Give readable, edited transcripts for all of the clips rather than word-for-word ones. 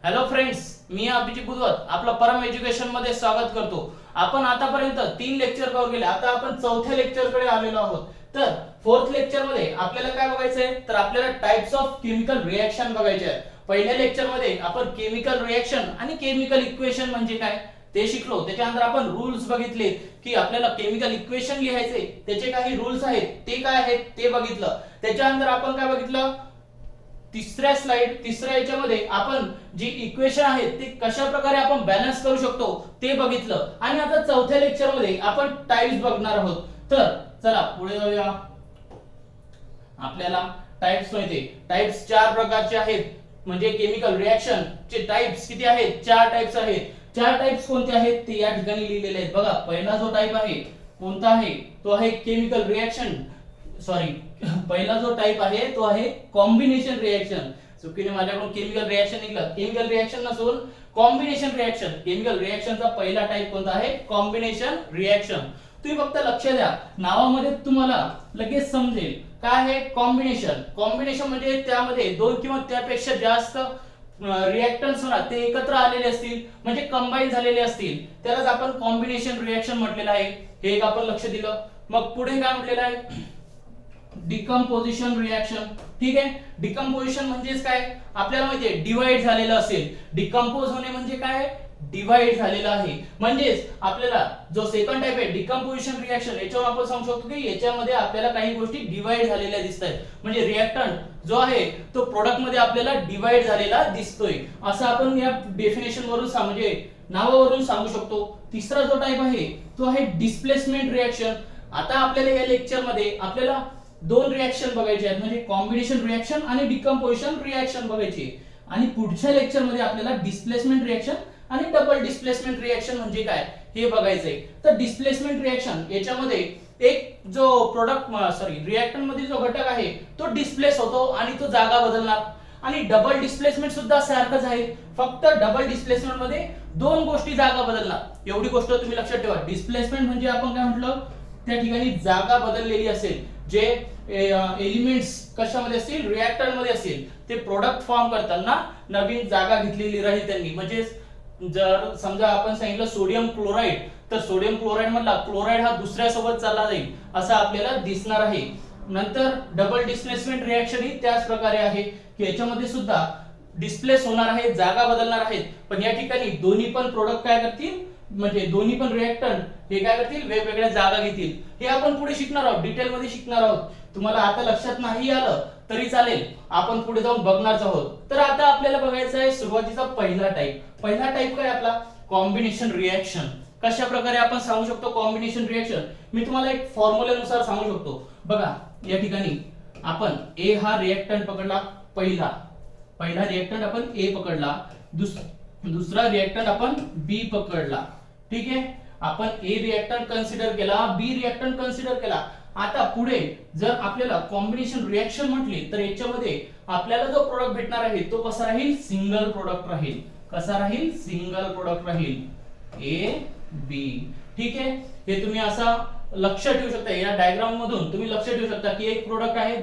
Hello friends, मी अभिजित बुधवत आपलं परम education मध्ये स्वागत करतो। आपण आतापर्यंत 3 लेक्चर कव्हर केले। आता आपण चौथ्या लेक्चर कडे आलेलो आहोत। तर फोर्थ लेक्चर मध्ये आपल्याला काय बघायचंय, तर आपल्याला टाइप्स ऑफ केमिकल रिएक्शन बघायचे आहे। पहिल्या लेक्चर मध्ये आपण केमिकल रिएक्शन आणि केमिकल इक्वेशन म्हणजे काय ते शिकलो। त्याच्यानंतर आपण रूल्स बघितले की आपल्याला केमिकल इक्वेशन लिहायचे, त्याचे काही रूल्स आहेत ते काय आहेत ते बघितलं। त्याच्यानंतर आपण काय बघितलं, तिसऱ्या याच्यामध्ये आपण जी इक्वेशन आहेत ते कशा प्रकारे आपण बॅलन्स करू शकतो ते बघितलं। आणि आता चौथ्या लेक्चर मध्ये आपण टाइप्स बघणार आहोत। तर चला पुढे जाऊया। आपल्याला टाइप्स माहिती, टाइप्स 4 प्रकारचे आहेत। म्हणजे केमिकल रिएक्शन चे टाइप्स किती आहेत? 4 टाइप्स आहेत। 4 टाइप्स कोणते आहेत ते या ठिकाणी लिहिलेले आहेत बघा। पहिला जो टाइप आहे कोणता आहे, तो आहे केमिकल रिएक्शन, सॉरी पहिला जो टाइप आहे तो आहे कॉम्बिनेशन रिएक्शन। चुकीने माझ्याकडून केमिकल रिएक्शन निघालं, केमिकल रिएक्शन नसून कॉम्बिनेशन रिएक्शन। केमिकल रिएक्शनचा पहिला टाइप कोणता आहे? Combination reaction. तुम्ही फक्त लक्ष द्या, नावामध्ये तुम्हाला लगेच समजेल काय आहे कॉम्बिनेशन। कॉम्बिनेशन म्हणजे त्यामध्ये दोन किंवा त्यापेक्षा जास्त रिएक्टन्स होणार, ते एकत्र आलेले असतील म्हणजे कंबाईन झालेले असतील, त्यालाच आपण कॉम्बिनेशन रिएक्शन म्हटलेलं आहे। हे एक आपण लक्ष दिलं। मग पुढे काय म्हटलेलं आहे? Decomposition reaction. ठीक आहे, डिकम्पोजिशन म्हणजेच काय आपल्याला माहिती आहे, डिवाइड झालेलं असेल। डिकम्पोज होणे म्हणजे काय? डिवाइड झालेला आहे। म्हणजेच आपल्याला जो सेकंड टाइप आहे डिकम्पोजिशन रिएक्शन, याच्यावर आपण सांगू शकतो की याच्यामध्ये आपल्याला काही गोष्टी डिवाइड झालेल्या दिसतात। म्हणजे रिएक्टंट जो आहे तो प्रोडक्ट मध्ये आपल्याला डिवाइड झालेला दिसतोय, असं आपण या डेफिनेशन वरून म्हणजे नावावरून सांगू शकतो। तिसरा जो टाइप आहे तो आहे डिस्प्लेसमेंट रिएक्शन। आता आपल्याला या लेक्चर मध्ये आपल्याला दोन रिएक्शन बघायचे आहेत, म्हणजे कॉम्बिनेशन रिएक्शन आणि डिकम्पोजिशन रिएक्शन बघायची। आणि पुढच्या लेक्चर मध्ये आपल्याला डिस्प्लेसमेंट रिएक्शन आणि डबल डिस्प्लेसमेंट रिएक्शन म्हणजे काय हे बघायचंय। तर डिस्प्लेसमेंट रिएक्शन याच्यामध्ये एक जो रिएक्टंट मध्ये जो घटक आहे तो डिस्प्लेस होतो आणि तो जागा बदलणार। आणि डबल डिस्प्लेसमेंट सुद्धा सारखंच आहे, फक्त डबल डिस्प्लेसमेंट मध्ये दोन गोष्टी जागा बदलणार। एवढी गोष्ट तुम्ही लक्षात ठेवा। डिस्प्लेसमेंट म्हणजे आपण काय म्हटलं, त्या ठिकाणी जागा बदललेली असेल, जे एलिमेंट्स कशामध्ये असतील, रिएक्टर मध्ये असतील, ते प्रोडक्ट फॉर्म करताना नवीन जागा घेतलेली राहील त्यांनी। म्हणजे जर समजा आपण सांगितलं सोडियम क्लोराइड, तर सोडियम क्लोराइड मधला क्लोराइड हा दुसऱ्या सोबत चालला जाईल असं आपल्याला दिसणार आहे। नंतर डबल डिस्प्लेसमेंट रिएक्शन ही त्याच प्रकारे आहे की याच्यामध्ये सुद्धा डिस्प्लेस होणार आहे, जागा बदलणार आहेत, पण या ठिकाणी दोन्ही पण प्रोडक्ट काय करतील, म्हणजे दोन्ही पण रिएक्टंट हे काय करतील, वेगवेगळ्या जागा घेतील। हे आपण पुढे शिकणार आहोत, डिटेल मध्ये शिकणार आहोत। तुम्हाला आता लक्षात नाही आलं तरी चालेल, आपण पुढे जाऊन बघणारच आहोत। तर आता आपल्याला बघायचं आहे सुरुवातीचा पहिला टाइप। पहिला टाइप काय आपला? Combination reaction. कशा प्रकारे आपण सांगू शकतो कॉम्बिनेशन रिएक्शन? मी तुम्हाला एक फॉर्म्युल्यानुसार सांगू शकतो बघा। या ठिकाणी आपण ए हा रिएक्टंट पकडला, पहिला रिएक्टंट आपण ए पकडला, दुसरा रिएक्टंट आपण बी पकडला। ठीक आहे, आपण ए रिएक्टंट कन्सिडर केला, बी रिएक्टंट कन्सिडर केला। आता पुढे जर आपल्याला कॉम्बिनेशन रिएक्शन म्हटली तर याच्यामध्ये आपल्याला जो प्रोडक्ट भेटणार आहे तो कसा राहील? सिंगल प्रोडक्ट राहील। कसा राहील? सिंगल प्रोडक्ट राहील, ए बी। ठीक आहे, हे तुम्ही असा लक्ष ठेवू शकता। या डायग्राम मधून तुम्ही लक्ष ठेवू शकता की एक प्रोडक्ट आहे,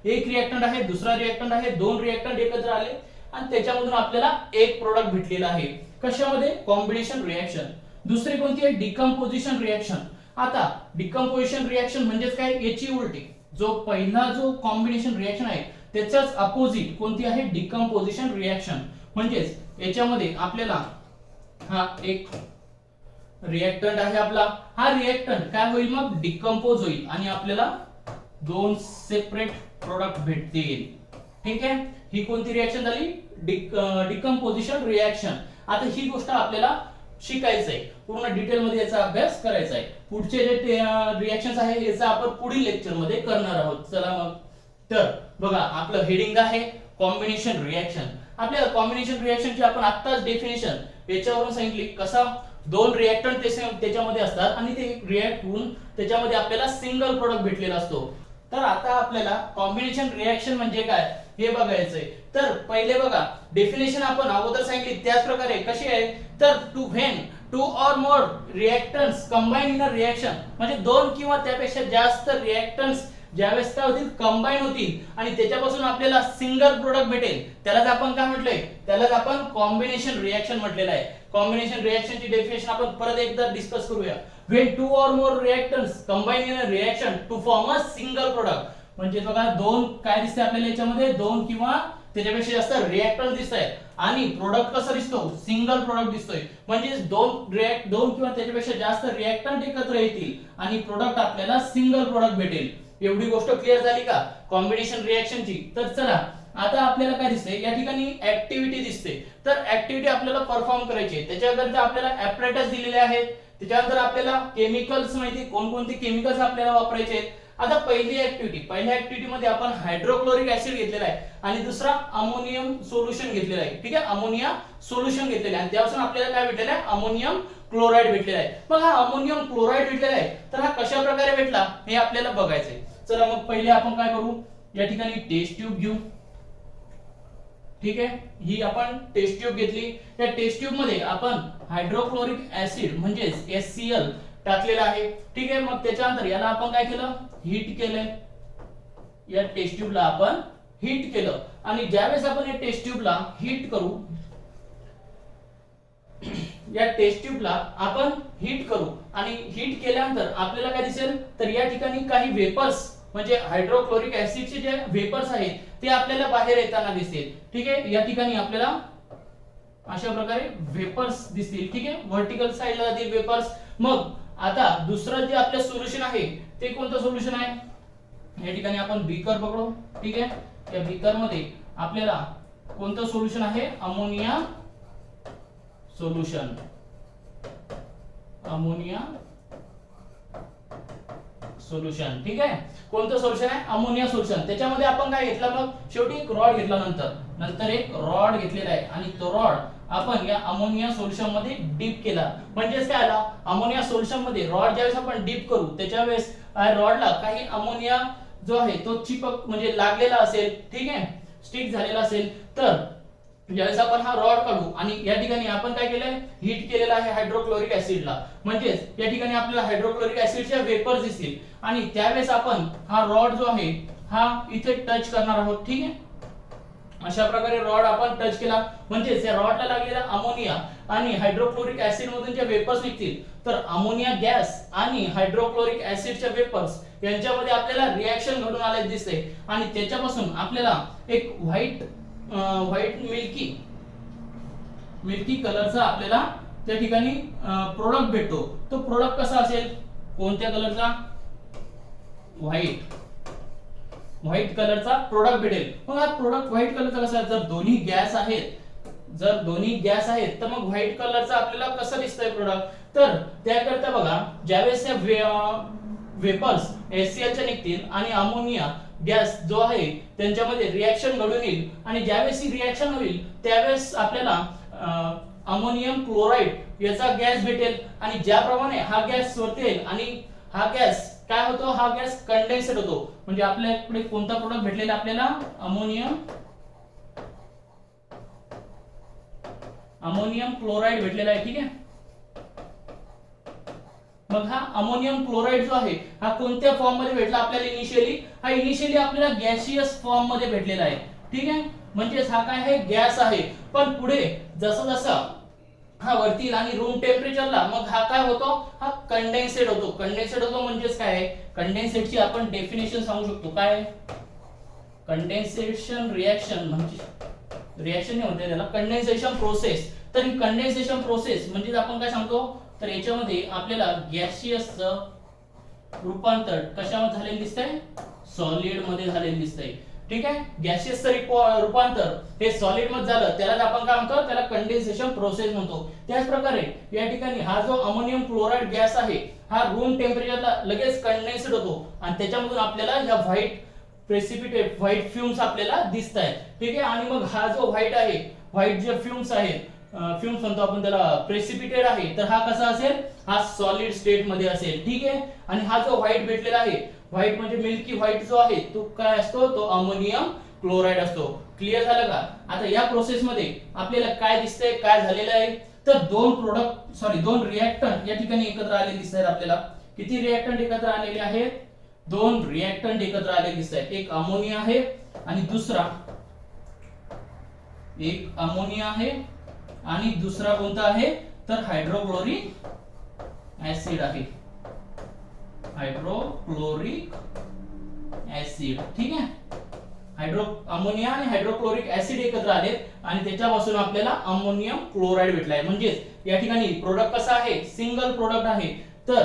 एक रिएक्टंट आहे, दुसरा रिएक्टंट आहे, दोन रिएक्टंट एकत्र आले आणि त्याच्यामधून आपल्याला एक प्रोडक्ट भेटलेला आहे। कशामध्ये? Combination reaction. दुसरी कोणती आहे? Decomposition reaction. आता डिकम्पोजिशन रिएक्शन म्हणजेच काय? याची उलटी, जो पहिला जो कॉम्बिनेशन रिएक्शन आहे त्याच्याच अपोजिट कोणती आहे? Decomposition reaction. म्हणजेच याच्यामध्ये आपल्याला हा एक रिएक्टंट आहे आपला, हा रिएक्टंट काय होईल मग? डिकम्पोज होईल आणि आपल्याला दोन सेपरेट प्रोडक्ट भेटतील। ठीक आहे, ही कोणती रिएक्शन झाली? Decomposition reaction. आता ही गोष्ट आपल्याला शिकायचं आहे, पूर्ण डिटेल मध्ये याचा अभ्यास करायचा आहे। पुढचे जे रिएक्शन्स आहे याचा आपण पुढील लेक्चर मध्ये करणार आहोत। चला मग, तर बघा आपलं हेडिंग आहे कॉम्बिनेशन रिएक्शन। आपल्याला कॉम्बिनेशन रिएक्शनची आपण आत्ताच डेफिनेशन याच्यावरून सांगितली, कसा दोन रिएक्टंट त्याच्यामध्ये असतात आणि ते रिएक्ट होऊन त्याच्यामध्ये आपल्याला सिंगल प्रोडक्ट भेटलेला असतो। तर आता आपल्याला कॉम्बिनेशन रिएक्शन म्हणजे काय हे बघायचंय। तर पहिले बघा डेफिनेशन आपण अगोदर सांगितली त्याच प्रकारे कशी आहे, तर two or more reactants combine in a reaction, म्हणजे दोन किंवा त्यापेक्षा जास्त रिएक्टंट्स ज्यावेळेस काय होतील कंबाईन होतील आणि त्याच्यापासून आपल्याला सिंगल प्रोडक्ट भेटेल त्यालाच आपण काय म्हटलंय, त्यालाच आपण कॉम्बिनेशन रिएक्शन म्हटलेलं आहे. कॉम्बिनेशन रिएक्शनची डेफिनेशन आपण परत एकदा डिस्कस करूया. when two or more reactants combine in a reaction to form a single product, म्हणजे बघा दोन काय दिसते आपल्याला याच्यामध्ये, दोन किंवा त्याच्यापेक्षा जास्त रिएक्टंट दिसत आहेत आणि प्रोडक्ट कसा दिसतो, सिंगल प्रोडक्ट दिसतोय. म्हणजे दोन किंवा त्याच्यापेक्षा जास्त रिएक्टंट एकत्र येतील आणि प्रोडक्ट आपल्याला सिंगल प्रोडक्ट भेटेल. एवढी गोष्ट क्लिअर झाली का कॉम्बिनेशन रिएक्शनची? तर चला आता आपल्याला काय दिसते या ठिकाणी, ऍक्टिव्हिटी दिसते. तर ऍक्टिव्हिटी आपल्याला परफॉर्म करायची आहे. त्याच्याकरता आपल्याला ऍपरेटस दिलेले आहेत. त्याच्यानंतर आपल्याला केमिकल्स माहिती, कोणकोणते केमिकल्स आपल्याला वापरायचे आहेत. आता पहिल्या ऍक्टिव्हिटी मध्ये आपण हायड्रोक्लोरिक ऍसिड घेतलेला आहे आणि दुसरा अमोनियम सोल्युशन घेतलेला आहे. ठीक आहे, अमोनिया सोल्युशन घेतलेलं आहे आणि त्यापासून आपल्याला काय भेटलेलं आहे, अमोनियम क्लोराइड भेटलेला आहे. मग हा अमोनियम क्लोराइड भेटलेला आहे तर हा कशा प्रकारे भेटला हे आपल्याला बघायचंय. चला मग पहिले आपण काय करू, या ठिकाणी टेस्ट ट्यूब घेऊ. ठीक आहे, ही आपण टेस्ट ट्यूब घेतली. या टेस्ट ट्यूब मध्ये आपण हायड्रोक्लोरिक ऍसिड म्हणजे HCl टाकलेला आहे. ठीक आहे, मग त्याच्यानंतर याला आपण काय केलं, हीट केलंय. या टेस्ट ट्यूबला आपण हीट केलं आणि ज्यावेळेस आपण या टेस्ट ट्यूबला हीट करू, या टेस्ट ट्यूबला आपण हीट करू आणि हीट केल्यानंतर आपल्याला काय दिसेल, तर या ठिकाणी काही वेपर्स म्हणजे हायड्रोक्लोरिक ऍसिडचे जे वेपर्स आहेत ते आपल्याला बाहेर येताना दिसतील. ठीक आहे, या ठिकाणी आपल्याला अशा प्रकारे वेपर्स दिसतील. ठीक आहे, व्हर्टिकल साइडला जातील वेपर्स. मग आता दुसरं जे आपलं सोल्युशन आहे ते कोणतं सोल्युशन आहे, या ठिकाणी आपण बीकर पकडू. ठीक आहे, या बीकर मध्ये आपल्याला कोणतं सोल्युशन आहे, अमोनिया सोल्युशन. Ammonia solution. ठीक आहे, कोणतं सोल्युशन आहे, अमोनिया सोल्युशन. त्याच्यामध्ये आपण काय घेतलं, मग शेवटी एक रॉड घेतला, नंतर एक रॉड घेतलेला आहे आणि तो रॉड आपण या अमोनिया सोल्युशन मध्ये डीप केला. म्हणजेच काय आला, अमोनिया सोल्युशन मध्ये रॉड ज्यावेळेस आपण डीप करू त्याच्या वेळेस रॉडला काही अमोनिया जो आहे तो चिपक म्हणजे लागलेला असेल. ठीक आहे, स्टिक झालेला असेल. तर ज्यावेळेस आपण हा रॉड काढू आणि या ठिकाणी आपण काय केलंय, हीट केलेला आहे हायड्रोक्लोरिक ऍसिडला. म्हणजेच या ठिकाणी आपल्याला हायड्रोक्लोरिक ऍसिडच्या वेपर्स दिसतील आणि त्यावेळेस आपण हा रॉड जो आहे हा इथे टच करणार आहोत. ठीक आहे, अशा प्रकारे रॉड आपण टच केला म्हणजे त्या रॉडला लागलेला अमोनिया आणि हायड्रोक्लोरिक ऍसिड मधून जे वेपर्स निघतील, तर अमोनिया गॅस आणि हायड्रोक्लोरिक ऍसिडच्या वेपर्स यांच्यामध्ये आपल्याला रिएक्शन घडून आले दिसते आणि त्याच्यापासून आपल्याला एक व्हाईट मिल्की कलरचा आपल्याला त्या ठिकाणी प्रोडक्ट भेटतो. तो प्रोडक्ट कसा असेल, कोणत्या कलरचा, व्हाईट कलरचा प्रोडक्ट भेटेल. मग हा प्रोडक्ट व्हाईट कलरचा कसा, जर दोन्ही गॅस आहेत तर मग व्हाईट कलरचा आपल्याला कसं दिसतंय प्रोडक्ट. तर त्याकरता बघा, ज्यावेळेस वेपर्स HCl च्या निघतील आणि अमोनिया गॅस जो आहे त्यांच्यामध्ये रिएक्शन घडून येईल आणि ज्यावेळेस ही रिएक्शन होईल त्यावेळेस आपल्याला अमोनियम क्लोराइड याचा गॅस भेटेल आणि ज्याप्रमाणे हा गॅस वरतेल आणि हा गॅस काय होतो, हा गॅस कंडेन्सेट होतो. म्हणजे आपल्याकडे कोणता प्रोडक्ट भेटलेला आपल्याला, अमोनियम क्लोराइड भेटलेला आहे. ठीक आहे, मग हा अमोनियम क्लोराइड जो आहे हा कोणत्या फॉर्म मध्ये भेटला आपल्याला, इनिशियली आपल्याला गॅसियस फॉर्म मध्ये भेटलेला आहे. ठीक आहे, म्हणजे हा काय आहे, गॅस आहे. पण पुढे जसं जसं हा वरती आणि रूम टेम्परेचरला मग हा काय होतो, हा कंडेन्सेट होतो. म्हणजेच काय आहे, कंडेन्सेटची आपण डेफिनेशन सांगू शकतो. काय कंडेन्सेशन रिएक्शन, म्हणजे रिएक्शन नाही म्हणते त्याला, कंडेन्सेशन प्रोसेस. तर ही कंडेन्सेशन प्रोसेस म्हणजे आपण काय सांगतो, तर याच्यामध्ये आपल्याला गॅसियसचं रूपांतर कशामध्ये झालेलं दिसतंय, सॉलिड मध्ये झालेलं दिसतंय. ठीक आहे, गॅसियसचं रूपांतर हे सॉलिड मध्ये झालं त्याला आपण काय म्हणतो, त्याला कंडेन्सेशन प्रोसेस म्हणतो. त्याच प्रकारे या ठिकाणी हा जो अमोनियम क्लोराइड गॅस आहे हा रूम टेम्परेचरला लगेच कंडेन्सेट होतो आणि त्याच्यामधून आपल्याला ह्या व्हाईट फ्युम्स आपल्याला दिसतायत. ठीक आहे, आणि मग हा जो व्हाईट जे फ्युम्स आहेत, फ्युम्स म्हणतो आपण त्याला, प्रेसिपिटेट आहे. तर हा कसा असेल, हा सॉलिड स्टेट मध्ये असेल. ठीक आहे, आणि हा जो व्हाईट भेटलेला आहे, व्हाईट म्हणजे मिल्की व्हाईट जो आहे तो काय असतो, तो अमोनियम क्लोराइड असतो. क्लिअर झालं का? आता या प्रोसेस मध्ये आपल्याला काय दिसतंय, काय झालेलं आहे, तर दोन रिएक्टंट या ठिकाणी एकत्र आलेले दिसतात आपल्याला. किती रिएक्टंट एकत्र आलेले आहेत, दोन रिएक्टंट एकत्र आले दिसत आहेत. एक अमोनिया आहे आणि दुसरा कोणता आहे तर हायड्रोक्लोरिक ऍसिड आहे. Hydrochloric acid. ठीक आहे. अमोनिया आणि हायड्रोक्लोरिक ऍसिड एकत्र आले आणि त्याच्यापासून आपल्याला अमोनियम क्लोराइड भेटलाय. म्हणजे या ठिकाणी प्रोडक्ट कसा आहे सिंगल प्रोडक्ट आहे. तर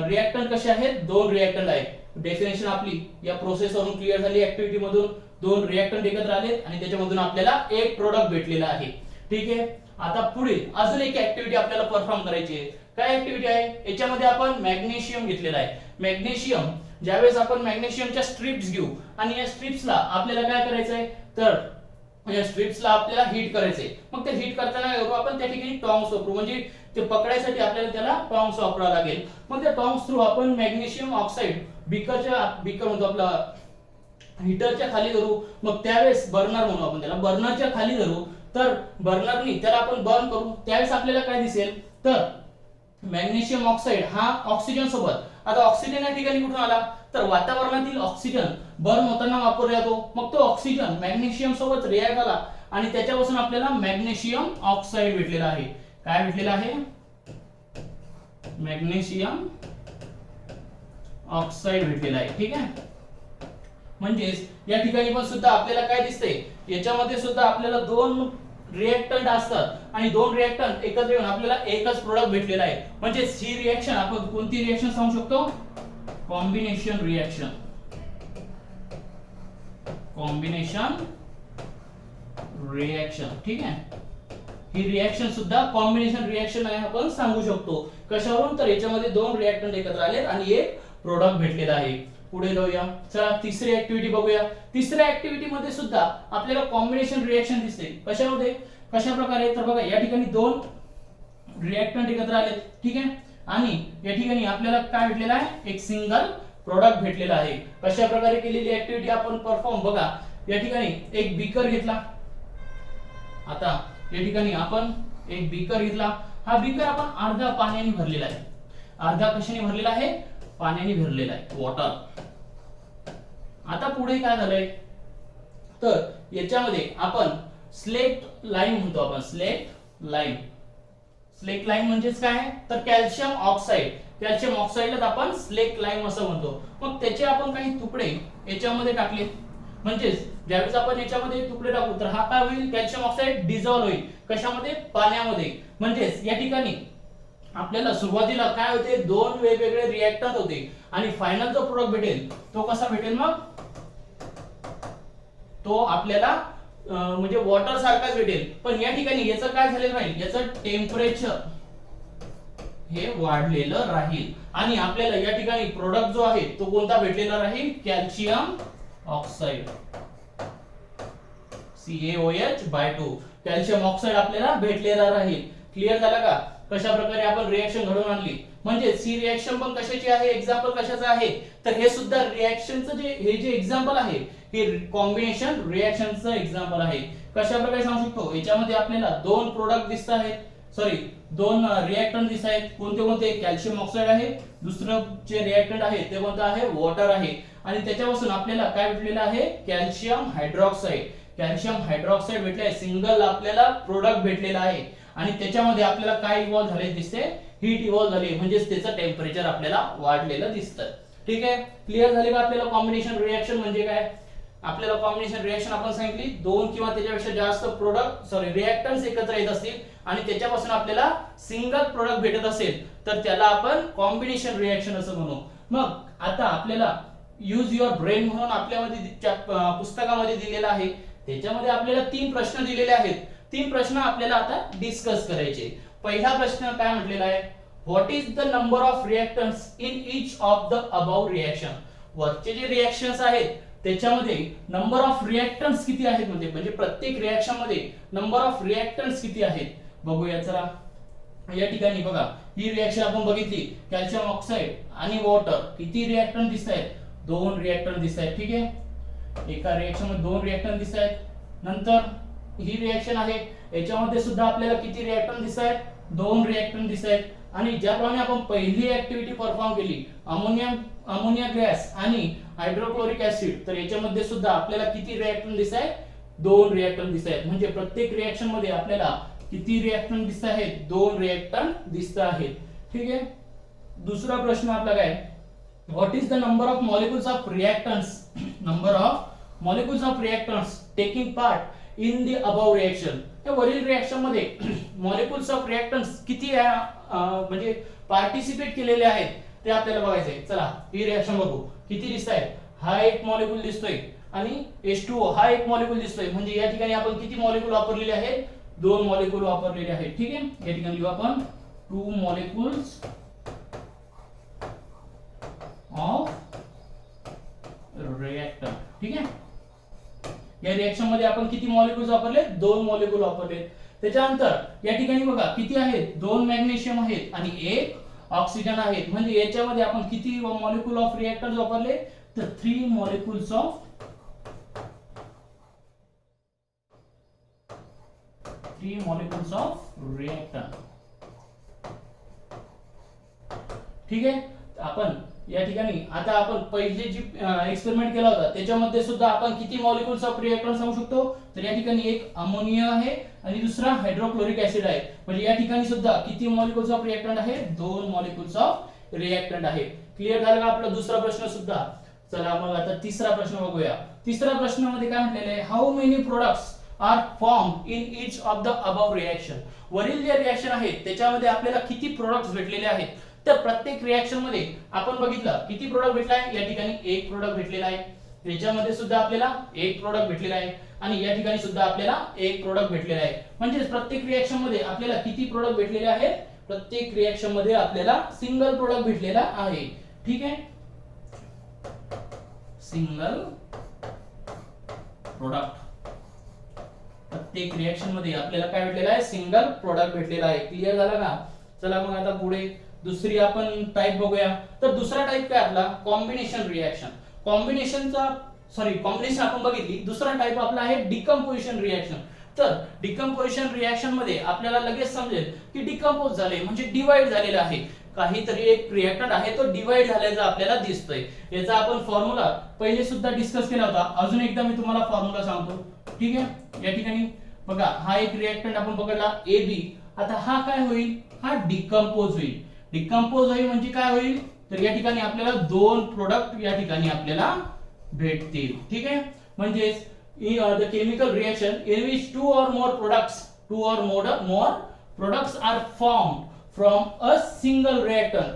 रिएक्टंट कसे आहेत दोन रिएक्टंट आहेत. डेफिनेशन आपली या प्रोसेस वरून क्लिअर झाली. ऍक्टिव्हिटी मधून दोन रिएक्टंट एकत्र आले आणि त्याच्यामधून आपल्याला एक प्रोडक्ट भेटलेला आहे. ठीक आहे. आता पुढे अजून एक ऍक्टिव्हिटी आपल्याला परफॉर्म करायची आहे. काय ऍक्टिव्हिटी आहे याच्यामध्ये आपण मॅग्नेशियम घेतलेला आहे. मॅग्नेशियम ज्यावेळेस आपण मॅग्नेशियमच्या स्ट्रिप्स घेऊ आणि या स्ट्रिप्सला आपल्याला काय करायचं आहे तर या स्ट्रिप्सला आपल्याला हीट करायचंय. मग ते हीट करताना आपण त्या ठिकाणी टॉंग्स वापरू. म्हणजे ते पकडायसाठी आपल्याला त्याला टॉंग्स वापरावा लागेल. मग त्या टॉंग्स थ्रू आपण मॅग्नेशियम ऑक्साईड बीकर म्हणतो आपला हीटरच्या खाली धरू. मग त्यावेळेस बर्नर म्हणू आपण त्याला. बर्नरच्या खाली धरू तर बर्नरनी त्याला आपण बर्न करू. त्यावेळेस आपल्याला काय दिसेल तर मॅग्नेशियम ऑक्साईड हा ऑक्सिजन सोबत. आता ऑक्सिजन या ठिकाणी कुठून आला तर वातावरणातील ऑक्सिजन बर्न होताना वापरला जातो. मग तो ऑक्सिजन मॅग्नेशियम सोबत रिॲक्ट झाला आणि त्याच्यापासून आपल्याला मॅग्नेशियम ऑक्साईड भेटलेला आहे. काय भेटलेला आहे मॅग्नेशियम ऑक्साईड भेटलेला आहे. ठीक आहे. म्हणजेच या ठिकाणी पण सुद्धा आपल्याला काय दिसतंय याच्यामध्ये सुद्धा आपल्याला दोन रिएक्टंट असतात आणि दोन रिएक्टंट एकत्र येऊन आपल्याला एकच प्रोडक्ट भेटलेला आहे. म्हणजे ही रिएक्शन आपण कोणती रिएक्शन सांगू शकतो कॉम्बिनेशन रिएक्शन. Combination reaction. ठीक आहे. ही रिएक्शन सुद्धा कॉम्बिनेशन रिएक्शन आहे आपण सांगू शकतो. कशावरून तर याच्यामध्ये दोन रिएक्टंट एकत्र आले आणि एक प्रोडक्ट भेटलेला आहे. पुढे जाऊया. चला तिसरी ऍक्टिव्हिटी बघूया. तिसऱ्या ऍक्टिव्हिटी मध्ये सुद्धा आपल्याला कॉम्बिनेशन रिएक्शन दिसते. कशामध्ये कशा प्रकारे तर बघा या ठिकाणी दोन रिएक्टंट एकत्र आले. ठीक आहे. आणि या ठिकाणी आपल्याला काय भेटलेला आहे एक सिंगल प्रोडक्ट भेटलेला आहे. कशा प्रकारे केलेली ऍक्टिव्हिटी आपण परफॉर्म बघा. या ठिकाणी एक बीकर घेतला. आता या ठिकाणी आपण एक बीकर घेतला. हा बीकर आपण अर्धा पाण्याने भरलेला आहे. अर्धा कशाने भरलेला आहे पाण्याने भरलेला आहे वॉटर. आता पुढे काय झालंय तर याच्यामध्ये आपण स्लेट लाईम म्हणतो आपण. स्लेट लाईम म्हणजेच काय तर कॅल्शियम ऑक्साईड. कॅल्शियम ऑक्साईडला आपण स्लेट लाईम असं म्हणतो. मग त्याचे आपण काही तुकडे याच्यामध्ये टाकले. म्हणजेच ज्यावेळेस आपण याच्यामध्ये तुकडे टाकू तर हा काय होईल कॅल्शियम ऑक्साईड डिझॉल्व्ह होईल. कशामध्ये पाण्यामध्ये. म्हणजेच या ठिकाणी आपल्याला सुरुवातीला काय होते दोन वेगवेगळे रिएक्टंट होते आणि फायनल जो प्रोडक्ट भेटेल तो कसा भेटेल मग तो आपल्याला म्हणजे वॉटर सारखाच भेटेल. पण या ठिकाणी याचं काय झालेलं राहील याचं टेम्परेचर हे वाढलेलं राहील आणि आपल्याला या ठिकाणी प्रोडक्ट जो आहे तो कोणता भेटलेला राहील calcium oxide CaOH/2 calcium oxide आपल्याला भेटलेला राहील. क्लिअर झाला का कशा प्रकारे आपण रिएक्शन घडवून आणली. म्हणजे सी रिएक्शन पण कशाची आहे एक्झाम्पल कशाचं आहे तर हे सुद्धा रिएक्शनचं हे जे एक्झाम्पल आहे हे कॉम्बिनेशन रिएक्शनचं एक्झाम्पल आहे. कशा प्रकारे सांगू शकतो याच्यामध्ये आपल्याला दोन प्रोडक्ट दिसत आहेत. सॉरी दोन रिएक्टंट दिसत आहेत. कोणते कोणते कॅल्शियम ऑक्साईड आहे. दुसरं जे रिएक्टंट आहे ते कोणतं आहे वॉटर आहे. आणि त्याच्यापासून आपल्याला काय भेटलेलं आहे कॅल्शियम हायड्रॉक्साईड. कॅल्शियम हायड्रॉक्साईड भेटले आहे. सिंगल आपल्याला प्रोडक्ट भेटलेला आहे आणि त्याच्यामध्ये आपल्याला काय इव्हॉल्व झाले दिसते हीट इव्हॉल्व झाली. म्हणजे त्याचं टेम्परेचर आपल्याला वाढलेलं दिसतं. ठीक आहे. क्लिअर झाले का आपल्याला कॉम्बिनेशन रिएक्शन म्हणजे काय. आपल्याला कॉम्बिनेशन रिएक्शन आपण सांगितली दोन किंवा त्याच्यापेक्षा जास्त रिएक्टंट्स एकत्र येत असतील आणि त्याच्यापासून आपल्याला सिंगल प्रोडक्ट भेटत असेल तर त्याला आपण कॉम्बिनेशन रिएक्शन असं म्हणू. मग आता आपल्याला यूज युअर ब्रेन म्हणून आपल्यामध्ये पुस्तकामध्ये दिलेलं आहे. त्याच्यामध्ये आपल्याला 3 प्रश्न दिलेले आहेत. 3 प्रश्न आपल्याला आता डिस्कस करायचे. पहिला प्रश्न काय म्हटलेला आहे what is the number of reactants in each of the above reaction. वरचे जे रिएक्शन्स आहेत त्याच्यामध्ये नंबर ऑफ रिएक्टंट्स किती आहेत म्हणजे प्रत्येक रिएक्शन मध्ये नंबर ऑफ रिएक्टंट्स किती आहेत बघूया. चला या ठिकाणी बघा ही रिएक्शन आपण बघितली कॅल्शियम ऑक्साईड आणि वॉटर. किती रिएक्टंट दिसत आहेत 2 रिएक्टंट दिसत आहेत. ठीक आहे. एका रिएक्शन मध्ये 2 रिएक्टंट दिसत आहेत. नंतर ही रिएक्शन आहे याच्यामध्ये सुद्धा आपल्याला किती रिएक्टंट दिसत आहेत 2 रिएक्टंट दिसत आहेत. आणि ज्याप्रमाणे आपण पहिली ऍक्टिव्हिटी परफॉर्म केली अमोनियम अमोनिया गॅस आणि हायड्रोक्लोरिक ऍसिड, तर याच्यामध्ये सुद्धा आपल्याला किती रिएक्टंट दिसत आहेत? 2 रिएक्टंट दिसत आहेत. म्हणजे प्रत्येक रिएक्शन मध्ये आपल्याला किती रिएक्टंट दिसत आहेत? 2 रिएक्टंट दिसत आहेत. ठीक आहे. दुसरा प्रश्न आपला काय? What is the number of molecules of reactants, number of molecules of reactants taking part in the above reaction. या वरील रिएक्शन मध्ये मॉलिक्युल्स ऑफ रिएक्टंट्स किती म्हणजे पार्टिसिपेट केलेले आहेत ते आपल्याला बघायचंय. चला ही रिएक्शन बघू. किती दिसत आहेत? हा एक मॉलिक्यूल दिसतोय आणि H2O हा एक मॉलिक्यूल दिसतोय. म्हणजे या ठिकाणी आपण किती मॉलिक्यूल वापरलेले आहेत? 2 मॉलिक्यूल वापरलेले आहेत. ठीक आहे. या ठिकाणी लिहू आपण 2 मॉलिक्यूल्स ऑफ रिएक्टंट. ठीक आहे. या रिएक्शन मध्ये आपण किती मॉलिक्यूल्स वापरले? 2 मॉलिक्यूल वापरले. त्याच्यानंतर या ठिकाणी बघा किती आहेत? 2 मॅग्नेशियम आहेत आणि 1 ऑक्सिजन आहेत. म्हणजे याच्यामध्ये आपण किती मॉलिक्यूल ऑफ रिएक्टंट्स वापरले? तर 3 मॉलिक्यूल्स ऑफ रिएक्टंट. ठीक आहे. आपण या ठिकाणी आता आपण पहिले जी एक्सपेरिमेंट केला होता त्याच्यामध्ये सुद्धा आपण किती मॉलिक्यूल्स ऑफ रिएक्टंट सांगू शकतो? तर या ठिकाणी एक अमोनिया आहे आणि दुसरा हायड्रोक्लोरिक ऍसिड आहे. म्हणजे या ठिकाणी सुद्धा किती मॉलिक्यूल्स ऑफ रिएक्टंट आहे? 2 मॉलिक्यूल्स ऑफ रिएक्टंट आहे. क्लिअर झालं का आपला दुसरा प्रश्न सुद्धा? चला मग आता तिसरा प्रश्न बघूया. तिसऱ्या प्रश्नामध्ये काय म्हटलेलं आहे? How many products are formed in each of the above reaction. वरील जे रिएक्शन आहेत त्याच्यामध्ये आपल्याला किती प्रोडक्ट्स भेटलेले आहेत? तर प्रत्येक रिएक्शन मध्ये आपण बघितलं किती प्रोडक्ट भेटला आहे? या ठिकाणी 1 प्रोडक्ट भेटलेला आहे. याच्यामध्ये सुद्धा आपल्याला 1 प्रोडक्ट भेटलेला आहे आणि या ठिकाणी सुद्धा आपल्याला 1 प्रोडक्ट भेटलेला आहे. म्हणजे प्रत्येक रिएक्शन मध्ये आपल्याला किती प्रोडक्ट भेटलेले आहेत? प्रत्येक रिएक्शन मध्ये आपल्याला सिंगल प्रोडक्ट भेटलेला आहे. ठीक आहे. सिंगल प्रोडक्ट प्रत्येक रिएक्शन मध्ये आपल्याला काय भेटलेला आहे? सिंगल प्रोडक्ट भेटलेला आहे. क्लिअर झालं का? चला मग आता पुढे दुसरी आपण टाइप बघूया. तर दुसरा टाइप काय आपला? Combination reaction. कॉम्बिनेशन आपण बघितली. दुसरा टाइप आपला आहे डिकम्पोजिशन रिएक्शन. तर डिकम्पोजिशन रिएक्शन मध्ये आपल्याला लगेच समजेल की डिकम्पोज झाले म्हणजे डिवाइड झालेलं आहे. काहीतरी एक रिएक्टंट आहे तो डिवाइड झाल्याचा आपल्याला दिसतोय. याचा आपण फॉर्म्युला पहिले सुद्धा डिस्कस केला होता. अजून एकदा मी तुम्हाला फॉर्म्युला सांगतो. ठीक आहे. या ठिकाणी बघा हा एक रिएक्टंट आपण पकडला AB. आता हा काय होईल? हा डिकम्पोज होईल. डिकम्पोज होईल म्हणजे काय होईल? तर या ठिकाणी आपल्याला 2 प्रोडक्ट या ठिकाणी आपल्याला भेटतील. ठीक आहे. म्हणजे the chemical reaction in which 2 or more products are formed from a single reactant.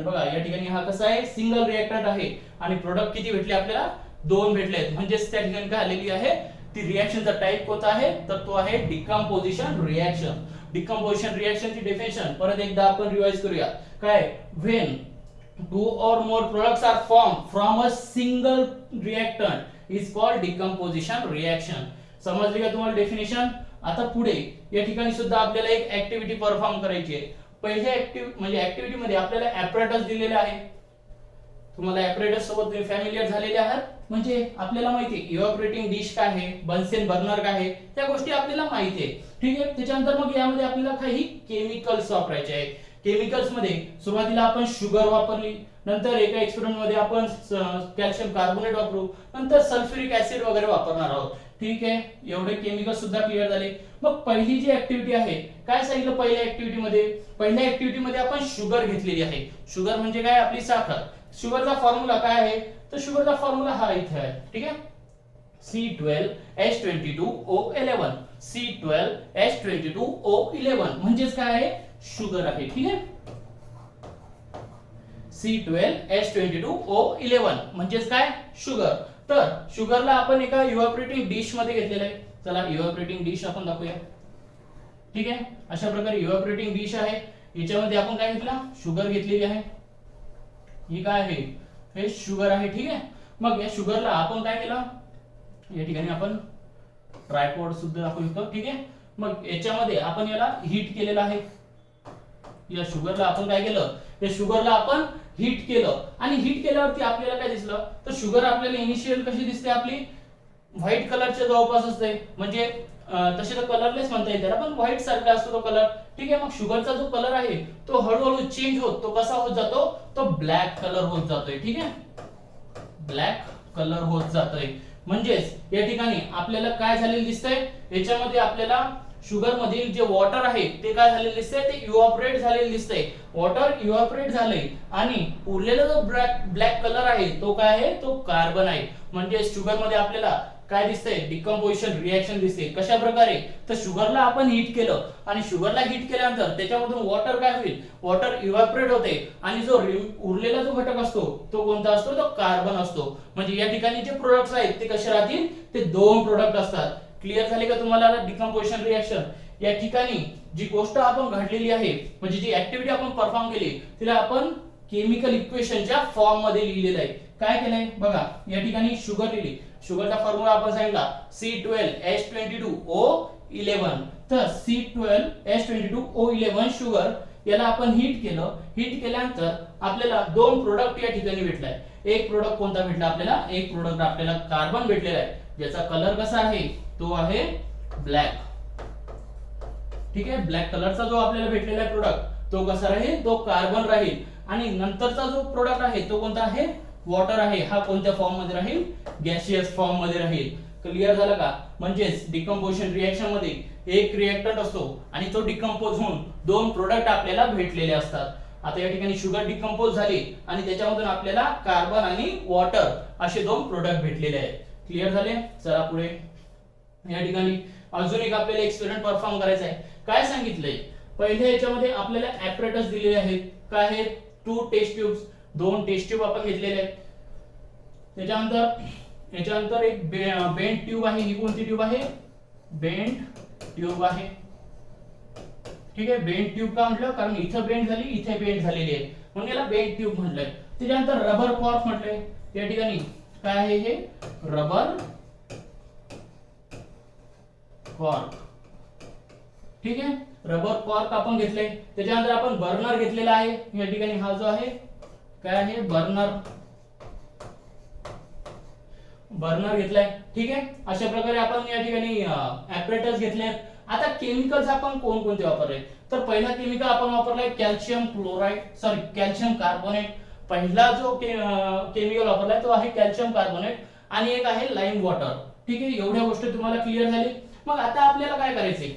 बघा या ठिकाणी हा कसा आहे? सिंगल रिएक्टंट आहे आणि प्रोडक्ट किती भेटले आपल्याला? 2 भेटले आहेत. म्हणजे त्या ठिकाणी काय आलेली आहे? ती रिएक्शनचा टाइप कोणता आहे? तर तो आहे डिकम्पोजिशन रिएक्शन. डिकम्पोजिशन रिएक्शनची डेफिनेशन परत एकदा आपण रिवाइज करूया. काय? When 2 or more products are formed from a single reactant is called decomposition reaction. समजली का तुम्हाला डेफिनेशन? आता पुढे या ठिकाणी सुद्धा आपल्याला एक ऍक्टिव्हिटी परफॉर्म करायची आहे. पहिल्या ऍक्टिव्हिटी मध्ये आपल्याला ऍपरेटस दिलेले आहे. तुम्हाला ऍपरेटस सोबत तुम्ही फॅमिलियर झालेले आहात. म्हणजे आपल्याला माहिती आहे इव्हॅपोरेटिंग डिश काय आहे, बन्सेन बर्नर काय आहे, त्या गोष्टी आपल्याला माहिती आहे. ठीक आहे. त्याच्यानंतर मग यामध्ये आपल्याला काही केमिकल्स वापरायचे आहेत. केमिकल्स मध्ये सुरुवातीला आपण शुगर वापरली, नंतर एका एक्सपेरिमेंट मध्ये आपण कॅल्शियम कार्बोनेट वापरू, नंतर सल्फ्युरिक ऍसिड वगैरे वापरणार आहोत. ठीक आहे. एवढे केमिकल सुद्धा क्लिअर झाले. मग पहिली जी ऍक्टिव्हिटी आहे काय सांगितलं? पहिल्या ऍक्टिव्हिटी मध्ये आपण शुगर घेतलेली आहे. शुगर म्हणजे काय? आपली साखर. शुगरचा फॉर्म्युला काय आहे? तर शुगरचा फॉर्म्युला हा इथे आहे. ठीक आहे. C12H22O11. C12H22O11 म्हणजेच काय आहे? शुगर आहे. ठीक आहे. C12H22O11 म्हणजेच काय? शुगर. तर शुगरला आपण एका इव्हॅपोरेटिंग डिश मध्ये घेतलेलं आहे. चला इव्हॅपोरेटिंग डिश आपण दाखवूया. ठीक आहे. अशा प्रकारे इव्हॅपोरेटिंग डिश आहे. याच्यामध्ये आपण काय घेतला? शुगर घेतलेली आहे. ही काय आहे? हे शुगर आहे. ठीक आहे. मग या शुगरला आपण काय केलं? या ठिकाणी आपण ट्रायपॉड सुद्धा दाखवू शकतो. ठीक आहे. मग याच्यामध्ये आपण याला हीट केलेलं आहे. या शुगरला आपण काय केलं? या शुगरला आपण हीट केलं आणि हीट केल्यावरती आपल्याला काय दिसलं? तर शुगर आपल्याला इनिशियल कशी दिसते? आपली व्हाईट कलरच्या जवळपास असते. म्हणजे तसे तर कलरलेस म्हणता येईल त्याला, पण व्हाईट सारखा असतो तो कलर. ठीक आहे, मग शुगरचा जो कलर आहे तो हळूहळू चेंज होत, तो कसा होत जातो, तो ब्लॅक कलर होत जातोय. ठीक आहे, ब्लॅक कलर होत जातोय. म्हणजेच या ठिकाणी आपल्याला काय झालेलं दिसतंय, याच्यामध्ये आपल्याला शुगर मधील जे वॉटर आहे ते काय झालेलं दिसतंय, ते इव्हॅपोरेट झालेलं दिसतंय. वॉटर इव्हॅपोरेट झालंय आणि उरलेला जो ब्लॅक कलर आहे तो काय आहे, तो कार्बन आहे. म्हणजे शुगर मध्ये आपल्याला काय दिसतंय, डिकम्पोजिशन रिएक्शन दिसते. कशा प्रकारे, तर शुगरला आपण हीट केलं आणि शुगरला हीट केल्यानंतर त्याच्यामधून वॉटर काय होईल, वॉटर इव्हॅपोरेट होते आणि जो उरलेला जो घटक असतो तो कोणता असतो, तो कार्बन असतो. म्हणजे या ठिकाणी जे प्रोडक्ट्स आहेत ते कसे राहतील, ते दोन प्रोडक्ट असतात. क्लिअर झाले का तुम्हाला डिकम्पोजिशन रिएक्शन? या ठिकाणी जी गोष्ट आपण घडलेली आहे, म्हणजे जी ऍक्टिव्हिटी आपण परफॉर्म केली, तिला आपण केमिकल इक्वेशनच्या फॉर्म मध्ये लिहिलेलं आहे. काय केलंय बघा, या ठिकाणी शुगर लिहिली. शुगरचा फॉर्म्युला आपण सांगितला C12H22O11. तर C12H22O11 शुगर, याला आपण हीट केलं. हीट केल्यानंतर आपल्याला दोन प्रोडक्ट या ठिकाणी भेटलाय. एक प्रोडक्ट कोणता भेटला आपल्याला, एक प्रोडक्ट आपल्याला कार्बन भेटलेला आहे, ज्याचा कलर कसा आहे, तो आहे ब्लॅक. ठीक आहे, ब्लॅक कलरचा जो आपल्याला भेटलेला आहे प्रोडक्ट, तो कसा राहील, तो कार्बन राहील. आणि नंतरचा जो प्रोडक्ट आहे तो कोणता आहे, वॉटर आहे. हा कोणत्या फॉर्म मध्ये राहील, गॅसियस फॉर्म मध्ये राहील. क्लिअर झालं का? म्हणजेच डिकम्पोजिशन रिएक्शन मध्ये एक रिएक्टंट असतो आणि तो डिकम्पोज होऊन दोन प्रोडक्ट आपल्याला भेटलेले असतात. आता या ठिकाणी शुगर डिकम्पोज झाली आणि त्याच्यामधून आपल्याला कार्बन आणि वॉटर असे दोन प्रोडक्ट भेटलेले आहेत. क्लिअर झाले? चला पुढे. या ठिकाणी अजून एक आपल्याला एक्सपेरिमेंट परफॉर्म करायचा आहे. काय सांगितलंय, पहिले याच्यामध्ये आपल्याला ऍपरेटस दिलेले आहेत. काय आहेत, 2 टेस्ट ट्यूब्स, 2 टेस्ट ट्यूब आपण घेतलेले आहेत. त्याच्यानंतर एक बेंड ट्यूब आहे. ही कोणती ट्यूब आहे, बेंड ट्यूब आहे. ठीक आहे, बेंड ट्यूब का म्हटलं, कारण इथं बेंड झाली, इथे बेंड झालेली आहे, म्हणून याला बेंड ट्यूब म्हटलंय. त्याच्यानंतर रबर कॉर्क म्हटलंय. या ठिकाणी काय आहे, हे रबर कॉर्क. ठीक आहे, रबर कॉर्क आपण घेतले. त्याच्यानंतर आपण बर्नर घेतलेला आहे. या ठिकाणी हा जो आहे काय आहे, बर्नर घेतलाय. ठीक आहे, अशा प्रकारे आपण या ठिकाणी ऍपरेटस घेतले. आता केमिकल्स आपण कोणकोणते वापरले, तर पहिला केमिकल आपण वापरलाय calcium chloride, sorry calcium carbonate. पहिला जो केमिकल वापरलाय तो आहे कॅल्शियम कार्बोनेट आणि एक आहे लाईम वॉटर. ठीक आहे, एवढ्या गोष्टी तुम्हाला क्लिअर झाली. मग आता आपल्याला काय करायचंय,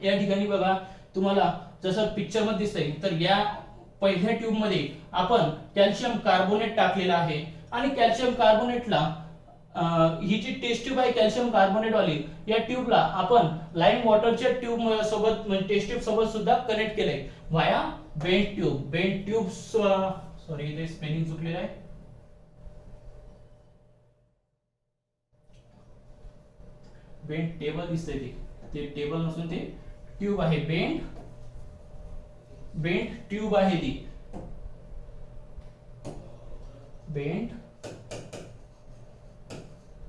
या ठिकाणी बघा तुम्हाला जसं पिक्चर मध्ये दिसतंय, तर या पहिल्या ट्यूब मध्ये आपण कॅल्शियम कार्बोनेट टाकलेला आहे आणि कॅल्शियम कार्बोनेटला ही जी टेस्ट ट्यूब आहे कॅल्शियम कार्बोनेट वाली, या ट्यूबला आपण लाईम वॉटरच्या ट्यूब सोबत म्हणजे टेस्ट ट्यूब सोबत सुद्धा कनेक्ट केलंय via bend tube. Bend tube, sorry इथे स्पेलिंग चुकलेलं आहे. बेंड टेबल दिसतंय, ते टेबल नसून ते ट्यूब आहे. बेंड ट्यूब आहे ती, बेंड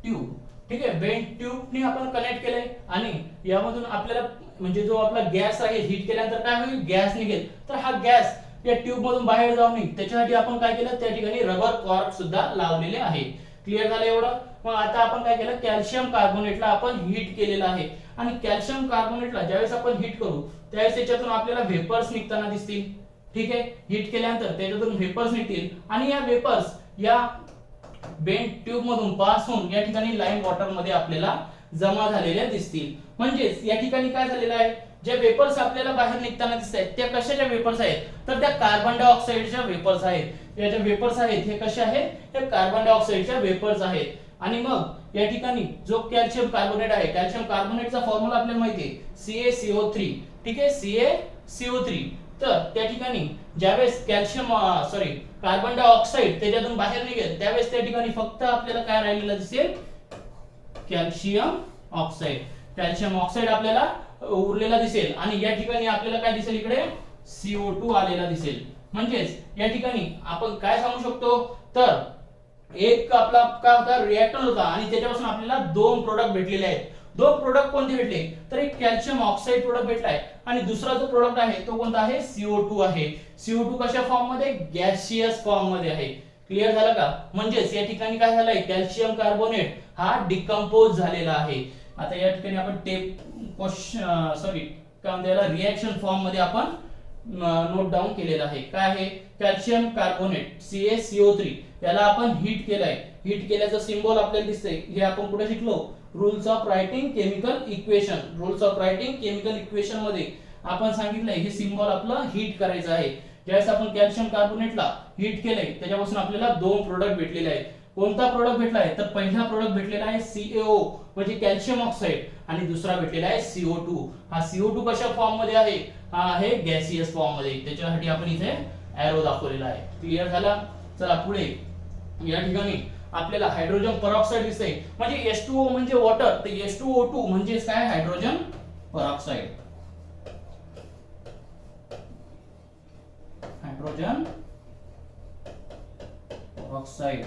ट्यूब. ठीक आहे, बेंड ट्यूबने आपण कनेक्ट केलंय आणि यामधून आपल्याला म्हणजे जो आपला गॅस आहे हीट केल्यानंतर काय होईल, गॅस निघेल. तर हा गॅस या ट्यूब मधून बाहेर जाऊ नये त्याच्यासाठी आपण काय केलं, त्या ठिकाणी रबर कॉर्क सुद्धा लावलेले आहे. क्लिअर झालं एवढं? मग आता आपण काय केलं, कॅल्शियम कार्बोनेटला आपण हीट केलेलं आहे आणि कॅल्शियम कार्बोनेटला ज्यावेळेस आपण हीट करू त्यावेळेस त्याच्यातून आपल्याला वेपर्स निघताना दिसतील. ठीक आहे, हीट केल्यानंतर त्याच्यातून वेपर्स निघतील आणि या वेपर्स या बेंड ट्यूब मधून पास होऊन या ठिकाणी लाईम वॉटर मध्ये आपल्याला जमा झालेल्या दिसतील. म्हणजेच या ठिकाणी काय झालेलं आहे, जे वेपर्स आपल्याला बाहेर निघताना दिसत आहेत त्या कशाच्या वेपर्स आहेत, तर त्या कार्बन डायऑक्साइडच्या वेपर्स आहेत. या जे वेपर्स आहेत हे कसे आहेत, हे कार्बन डायऑक्साइडच्या वेपर्स आहेत. आणि मग या ठिकाणी जो कॅल्शियम कार्बोनेट आहे, कॅल्शियम कार्बोनेटचा फॉर्म्युला आपल्याला माहिती आहे CaCO3. ठीक आहे, CaCO3. तर त्या ठिकाणी ज्यावेळेस कार्बन डायऑक्साइड त्याच्यातून बाहेर निघेल त्यावेळेस त्या ठिकाणी फक्त आपल्याला काय राहिलेलं दिसेल, कॅल्शियम ऑक्साइड. कॅल्शियम ऑक्साइड आपल्याला उरलेला दिसेल आणि या ठिकाणी आपल्याला काय दिसेल, इकडे CO2 आलेला दिसेल. म्हणजेच या ठिकाणी आपण काय सांगू शकतो, तर एक आपला काय होता, रिएक्टर होता आणि त्याच्यापासून आपल्याला दोन प्रोडक्ट भेटलेले आहेत. दोन प्रोडक्ट कोणते भेटले, तर एक कॅल्शियम ऑक्साइड प्रोडक्ट भेटलाय आणि दुसरा जो प्रोडक्ट आहे तो कोणता आहे, CO2 आहे. CO2 कशा फॉर्म मध्ये, गॅसियस फॉर्म मध्ये आहे. क्लिअर झालं का? म्हणजेच या ठिकाणी काय झालंय, कॅल्शियम कार्बोनेट हा डिकम्पोज झालेला आहे. आता या ठिकाणी आपण काय म्हणतो याला रिएक्शन फॉर्म मध्ये आपण नोट डाऊन केलेला आहे. काय आहे? कॅल्शियम कार्बोनेट CaCO3 याला आपण हीट केलंय. हीट केल्याचं सिम्बॉल आपल्याला दिसतंय. हे आपण कुठे शिकलो? Rules of writing chemical equation. Rules of writing chemical equation मध्ये आपण सांगितलंय हे सिम्बॉल आपलं हीट करायचं आहे. ज्यावेळेस आपण कॅल्शियम कार्बोनेटला हीट केलंय त्याच्यापासून आपल्याला दोन प्रोडक्ट भेटलेले आहेत. कोणता प्रोडक्ट भेटला आहे? तर पहिला प्रोडक्ट भेटलेला आहे CaO म्हणजे कॅल्शियम ऑक्साईड आणि दुसरा भेटलेला आहे CO2. हा CO2 कशा फॉर्म मध्ये आहे? हा आहे गॅसियस फॉर्म मध्ये. त्याच्यासाठी आपण इथे एरो दाखवलेला आहे. क्लिअर झाला? चला पुढे या ठिकाणी आपल्याला हायड्रोजन परऑक्साईड दिसतंय. म्हणजे H2O म्हणजे वॉटर, तर H2O2 म्हणजे काय? हायड्रोजन परऑक्साईड. हायड्रोजन परऑक्साईड.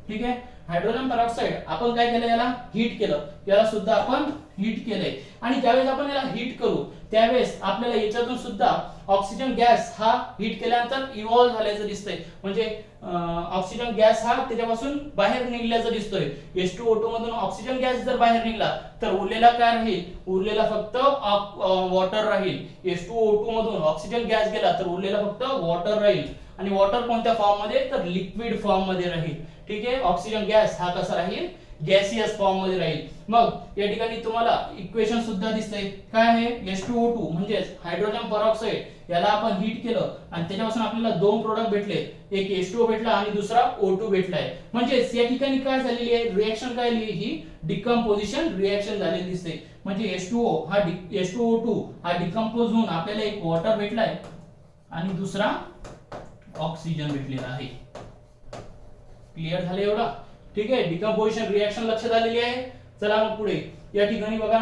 ठीक आहे. हायड्रोजन परऑक्साईड आपण काय केलं? याला हीट केलं. याला सुद्धा आपण हीट केलंय. आणि ज्यावेळेस आपण याला हीट करू त्यावेळेस आपल्याला याच्यातून सुद्धा ऑक्सिजन गॅस हा हीट केल्यानंतर इव्हॉल्व झाल्याचं दिसतंय. म्हणजे ऑक्सिजन गॅस हा त्याच्यापासून बाहेर निघल्याचं दिसतोय. H2O2 मधून ऑक्सिजन गॅस जर बाहेर निघला तर उरलेला काय राहील? उरलेला फक्त वॉटर राहील. H2O2 मधून ऑक्सिजन गॅस गेला तर उरलेला फक्त वॉटर राहील. आणि वॉटर कोणत्या फॉर्म मध्ये? तर लिक्विड फॉर्म मध्ये राहील. ठीक आहे. ऑक्सिजन गॅस हा कसा राहील? गॅसियस फॉर्म मध्ये राहील. मग या ठिकाणी तुम्हाला इक्वेशन सुद्धा दिसतंय. काय आहे? H2O2 म्हणजे हायड्रोजन परऑक्साईड याला आपण हीट केलं आणि त्याच्यापासून आपल्याला दोन प्रोडक्ट भेटले. एक H2O भेटला आणि दुसरा O2 भेटलाय. म्हणजे या ठिकाणी काय झालेली आहे? रिएक्शन काय लिहिली? ही डिकम्पोजिशन रिएक्शन झालेली दिसते. म्हणजे H2O2 हा डिकम्पोज होऊन आपल्याला एक वॉटर भेटलाय आणि दुसरा ऑक्सिजन भेटलेला आहे. क्लिअर झाले एवढा? ठीक आहे. डिकम्पोजिशन रिएक्शन लक्षात आलेली आहे. चला मग पुढे या ठिकाणी बघा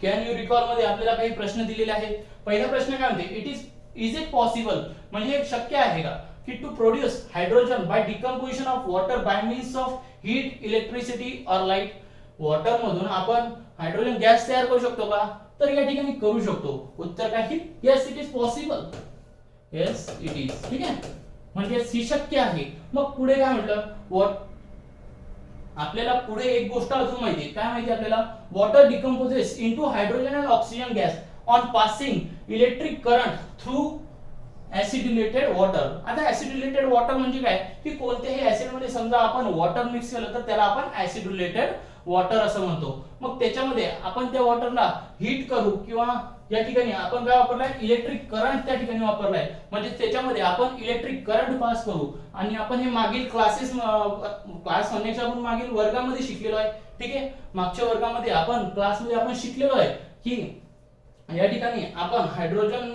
कॅन यू रिकॉल मध्ये आपल्याला काही प्रश्न दिलेले आहेत. पहिला प्रश्न काय म्हणते? इज इट पॉसिबल म्हणजे शक्य आहे का की to produce hydrogen by decomposition of water by means of heat, electricity और लाइट. वॉटर मधून आपण हायड्रोजन गॅस तयार करू शकतो का? तर या ठिकाणी करू शकतो. उत्तर काय आहे? Yes it is possible. Yes it is. ठीक आहे. म्हणजे ही शक्य आहे. मग पुढे काय म्हटलं? आपल्याला पुढे एक गोष्ट अजून माहिती. काय माहिती आपल्याला? Water decomposes into hydrogen and oxygen gas on passing electric current through acidulated water. आता ऍसिड्युलेटेड वॉटर म्हणजे काय? की कोणत्याही ऍसिड मध्ये समजा आपण वॉटर मिक्स केलं तर त्याला आपण ऍसिड्युलेटेड वॉटर असं म्हणतो. मग त्याच्यामध्ये आपण त्या वॉटरला हीट करू किंवा या ठिकाणी आपण काय वापरलाय? इलेक्ट्रिक करंट त्या ठिकाणी वापरलाय. म्हणजे त्याच्यामध्ये आपण इलेक्ट्रिक करंट पास करू. आणि आपण हे मागील क्लास म्हणण्याच्या आपण मागील वर्गामध्ये शिकलेलो आहे. ठीक आहे. मागच्या वर्गामध्ये आपण क्लासमध्ये आपण शिकलेलो आहे की या ठिकाणी आपण हायड्रोजन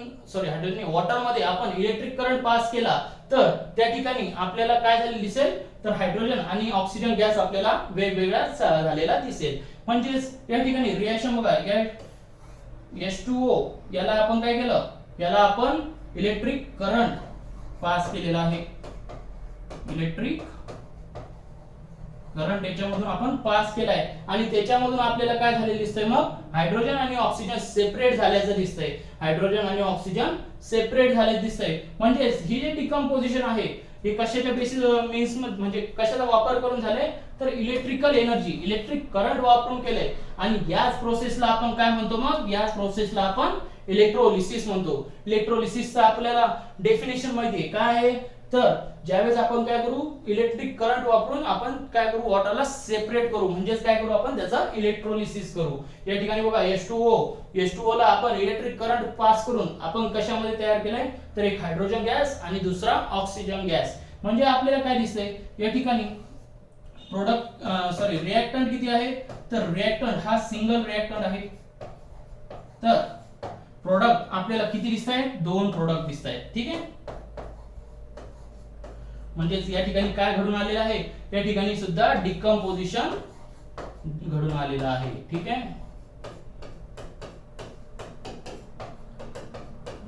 वॉटर मध्ये आपण इलेक्ट्रिक करंट पास केला तर त्या ठिकाणी आपल्याला काय झाले दिसेल? तर हायड्रोजन आणि ऑक्सिजन गॅस आपल्याला वेगवेगळा झालेला दिसेल. म्हणजे या ठिकाणी रिएक्शन बघा. H2O याला आपण काय केलं? याला आपण इलेक्ट्रिक करंट पास केलेला आहे. इलेक्ट्रिक करंट याच्यामधून आपण पास केलाय आणि त्याच्यामधून आपल्याला काय झालेलं दिसतंय? मग हायड्रोजन आणि ऑक्सिजन सेपरेट झाल्याचं दिसतंय. हायड्रोजन आणि ऑक्सिजन सेपरेट झाले दिसतंय. म्हणजे ही जे डिकम्पोजिशन आहे हे कशाच्या बेसिस मीन्स म्हणजे कशाचा वापर करून झाले? तर इलेक्ट्रिकल एनर्जी, इलेक्ट्रिक करंट वापरून केले. आणि याच प्रोसेसला आपण काय म्हणतो? मग याच प्रोसेसला आपण इलेक्ट्रोलिसिस म्हणतो. इलेक्ट्रोलिसिसचा आपल्याला डेफिनेशन माहिती आहे. काय आहे? तर ज्यावेळेस आपण काय करू? इलेक्ट्रिक करंट वापरून आपण काय करू? वॉटरला सेपरेट करू. म्हणजेच काय करू? आपण त्याचा इलेक्ट्रोलिसिस करू. या ठिकाणी बघा H2O ला आपण इलेक्ट्रिक करंट पास करून आपण कशामध्ये तयार केलंय? तर एक हायड्रोजन गॅस आणि दुसरा ऑक्सिजन गॅस. म्हणजे आपल्याला काय दिसतंय? या ठिकाणी रिएक्टंट किती आहे? तर रिएक्टंट हा सिंगल रिएक्टंट आहे. तर प्रोडक्ट आपल्याला किती दिसत आहेत? दोन प्रोडक्ट दिसत आहेत. ठीक आहे. म्हणजे या ठिकाणी काय घडून आलेलं आहे? या ठिकाणी सुद्धा डिकम्पोजिशन घडून आलेलं आहे. ठीक आहे.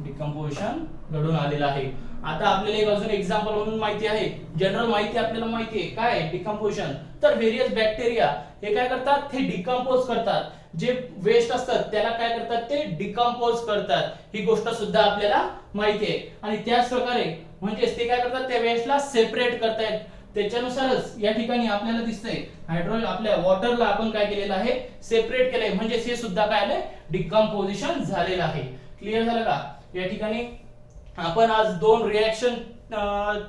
डिकम्पोजिशन घडून आलेलं आहे. आता आपल्याला एक अजून एक्झाम्पल म्हणून माहिती आहे. जनरल माहिती आपल्याला माहिती आहे. काय डिकम्पोजिशन? तर व्हेरियस बॅक्टेरिया हे काय करतात? ते डिकम्पोज करतात. जे वेस्ट असतात त्याला काय करतात? ते डिकम्पोज करतात. ही गोष्ट सुद्धा आपल्याला माहिती आहे. आणि त्याच प्रकारे म्हणजे ते काय करतात? त्या वेस्टला सेपरेट करतायत. त्याच्यानुसारच या ठिकाणी आपल्याला दिसतंय आपल्या वॉटरला आपण काय केलेलं आहे, सेपरेट केलंय, म्हणजे हे सुद्धा काय आलंय, डिकम्पोजिशन झालेलं आहे. क्लिअर झालं का? या ठिकाणी आपण आज दोन रिएक्शन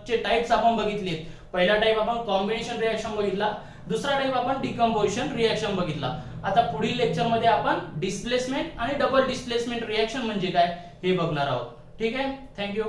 चे टाइप्स आपण बघितले. पहिला टाइप आपण कॉम्बिनेशन रिएक्शन बघितला, दुसरा टाइप आपण डिकम्पोजिशन रिएक्शन बघितला. आता पुढील लेक्चर मध्ये आपण डिस्प्लेसमेंट आणि डबल डिस्प्लेसमेंट रिएक्शन म्हणजे काय हे बघणार आहोत. ठीक आहे, थँक्यू.